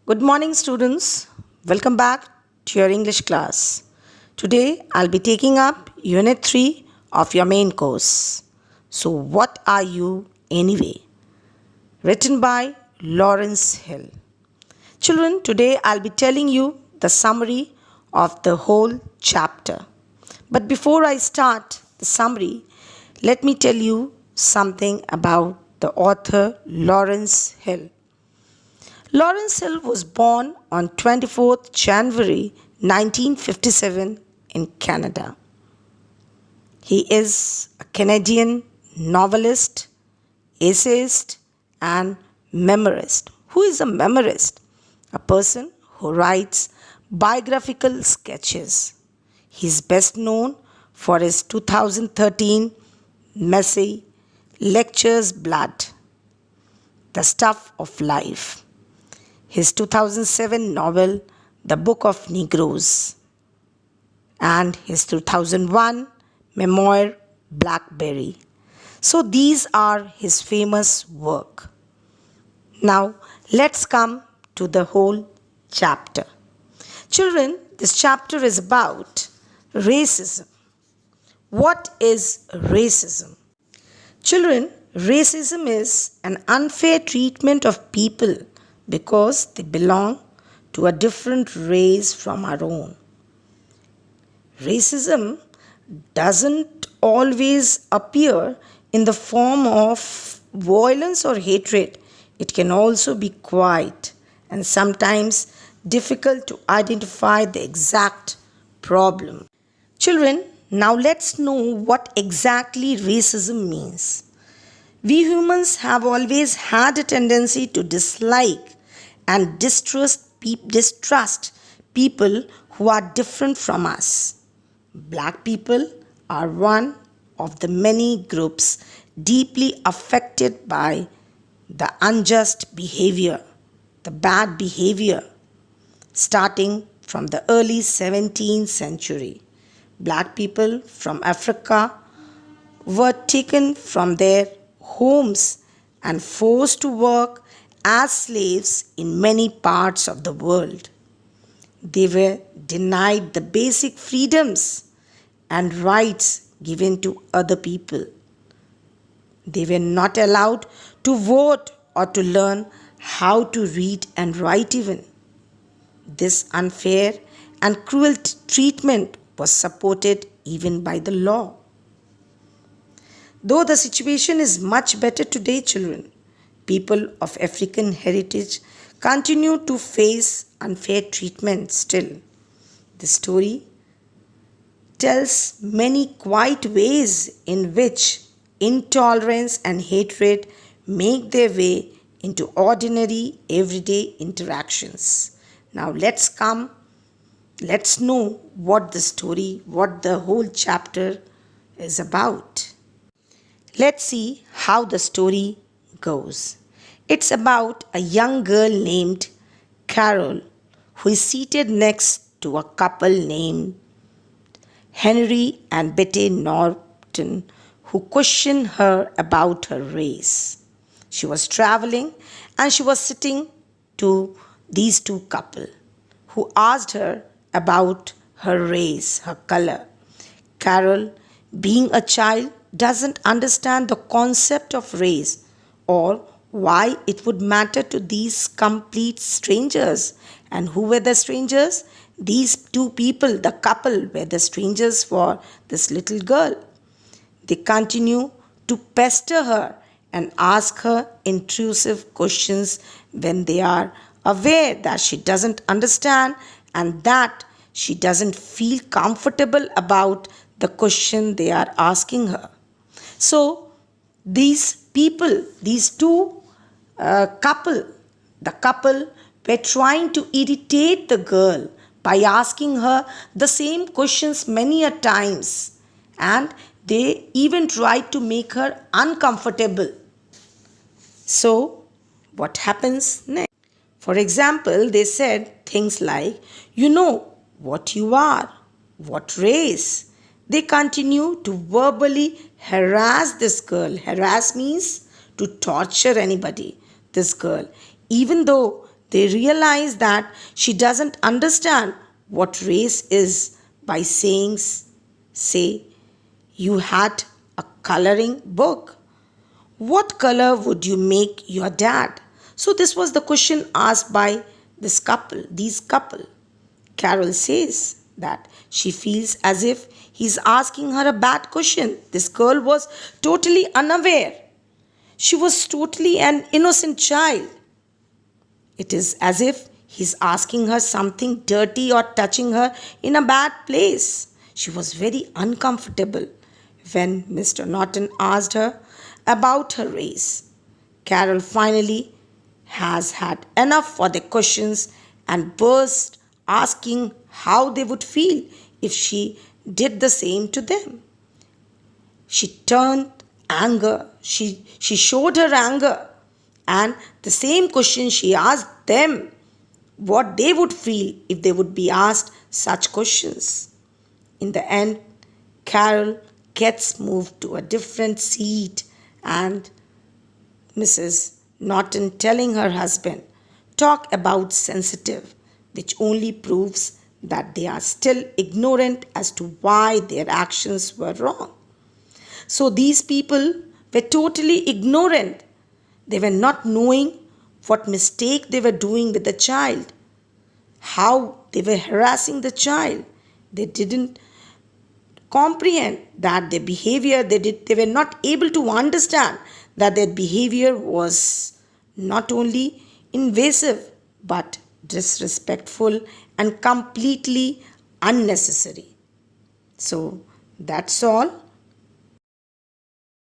Good morning, students. Welcome back to your English class. Today, I'll be taking up Unit 3 of your main course. So, what are you anyway? Written by Lawrence Hill. Children, today I'll be telling you the summary of the whole chapter. But before I start the summary, let me tell you something about the author Lawrence Hill. Lawrence Hill was born on 24th January 1957 in Canada. He is a Canadian novelist, essayist, and memorist. Who is a memorist? A person who writes biographical sketches. He is best known for his 2013 essay, Lectures Blood, The Stuff of Life. His 2007 novel, The Book of Negroes, and his 2001 memoir, Blackberry. So these are his famous work. Now let's come to the whole chapter. Children, this chapter is about racism. What is racism? Children, racism is an unfair treatment of people because they belong to a different race from our own. Racism doesn't always appear in the form of violence or hatred. It can also be quiet and sometimes difficult to identify the exact problem. Children, now let's know what exactly racism means. We humans have always had a tendency to dislike and distrust people who are different from us. Black people are one of the many groups deeply affected by the unjust behavior, the bad behavior, starting from the early 17th century. Black people from Africa were taken from their homes and forced to work as slaves in many parts of the world. They were denied the basic freedoms and rights given to other people. They were not allowed to vote or to learn how to read and write even. This unfair and cruel treatment was supported even by the law. Though the situation is much better today, children, people of African heritage continue to face unfair treatment still. The story tells many quiet ways in which intolerance and hatred make their way into ordinary everyday interactions. Now let's know what the whole chapter is about. Let's see how the story goes. It's about a young girl named Carol who is seated next to a couple named Henry and Betty Norton who question her about her race. She was traveling and she was sitting to these two couple who asked her about her race, her color. Carol, being a child, doesn't understand the concept of race or why it would matter to these complete strangers. And who were the strangers? These two people, the couple, were the strangers for this little girl. They continue to pester her and ask her intrusive questions when they are aware that she doesn't understand and that she doesn't feel comfortable about the question they are asking her. So these people, these two couple were trying to irritate the girl by asking her the same questions many a times, and they even tried to make her uncomfortable. So what happens next? For example, they said things like, you know what you are, what race. They continue to verbally harass this girl. Harass means to torture anybody, this girl, even though They realize that she doesn't understand what race is by say, you had a coloring book. What color would you make your dad? So this was the question asked by these couple. Carol says that she feels as if he's asking her a bad question. This girl was totally unaware. She was totally an innocent child. It is as if he's asking her something dirty or touching her in a bad place. She was very uncomfortable when Mr. Norton asked her about her race. Carol finally has had enough for the questions and burst asking how they would feel if she did the same to them. She turned anger. She showed her anger. And the same question she asked them what they would feel if they would be asked such questions. In the end, Carol gets moved to a different seat and Mrs. Norton telling her husband, talk about sensitive, which only proves that they are still ignorant as to why their actions were wrong. So these people were totally ignorant. They were not knowing what mistake they were doing with the child, how they were harassing the child. They didn't comprehend that their behavior, they were not able to understand that their behavior was not only invasive but disrespectful and completely unnecessary. So that's all.